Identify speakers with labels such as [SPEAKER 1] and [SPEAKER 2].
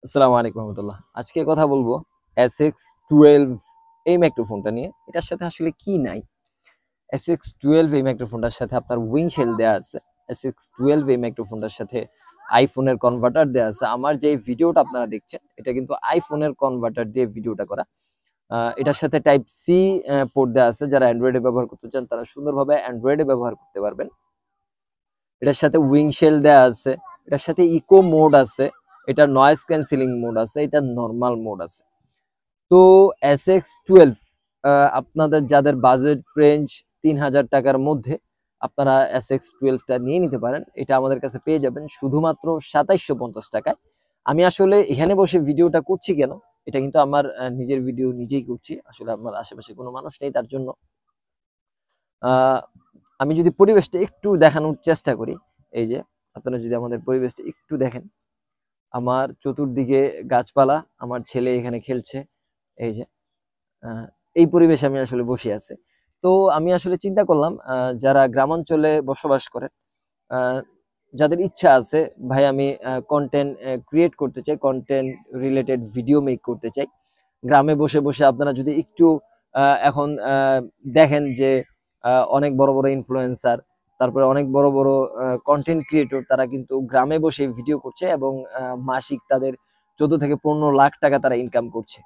[SPEAKER 1] আসসালামু আলাইকুম রহমতুল্লাহ। আজকে কথা বলবো SX12 এই মাইক্রোফোনটা নিয়ে। এটার সাথে আসলে কি নাই? SX12 এই মাইক্রোফোনটার সাথে আপনার উইং শেল দেওয়া আছে। SX12 এই মাইক্রোফোনটার সাথে আইফোনের কনভার্টার দেওয়া আছে। আমার যে ভিডিওটা আপনারা দেখছেন এটা কিন্তু আইফোনের কনভার্টার দিয়ে ভিডিওটা করা। এটার সাথে টাইপ সি পোর্ট দেওয়া আছে। যারা অ্যান্ড্রয়েডে ব্যবহার করতে চান তারা সুন্দরভাবে অ্যান্ড্রয়েডে ব্যবহার করতে পারবেন। এটার সাথে উইং শেল দেওয়া আছে, এটার সাথে ইকো মোড আছে, এটা নয়েজ ক্যান্সেলিং মোড আছে, এটা নর্মাল মোড আছে। তো SX12 আপনাদের যাদের বাজেট রেঞ্জ ৩,০০০ টাকার মধ্যে আপনারা SX12টা নিয়ে নিতে পারেন। এটা আমাদের কাছে পেয়ে যাবেন শুধুমাত্র ২৭৫০ টাকায়। আমি আসলে এখানে বসে ভিডিওটা করছি কেন, এটা কিন্তু আমার নিজের ভিডিও নিজেই করছি। আসলে আমার আশেপাশে কোনো মানুষ নেই, তার জন্য আহ আমি যদি পরিবেশটা একটু দেখানোর চেষ্টা করি, এই যে আপনারা যদি আমাদের পরিবেশটা একটু দেখেন, আমার চতুর্দিকে গাছপালা, আমার ছেলে এখানে খেলছে, এই যে আহ, এই পরিবেশে আমি আসলে বসে আছি। তো আমি আসলে চিন্তা করলাম যারা গ্রামাঞ্চলে বসবাস করে, আহ, যাদের ইচ্ছা আছে ভাই আমি কন্টেন্ট ক্রিয়েট করতে চাই, কন্টেন্ট রিলেটেড ভিডিও মেক করতে চাই গ্রামে বসে বসে, আপনারা যদি একটু এখন দেখেন যে অনেক বড় বড় ইনফ্লুয়েন্সার, তারপরে অনেক বড় বড় কন্টেন্ট ক্রিয়েটর, তারা কিন্তু গ্রামে বসে ভিডিও করছে এবং মাসিক তাদের 14 থেকে 15 লাখ টাকা তারা ইনকাম করছে।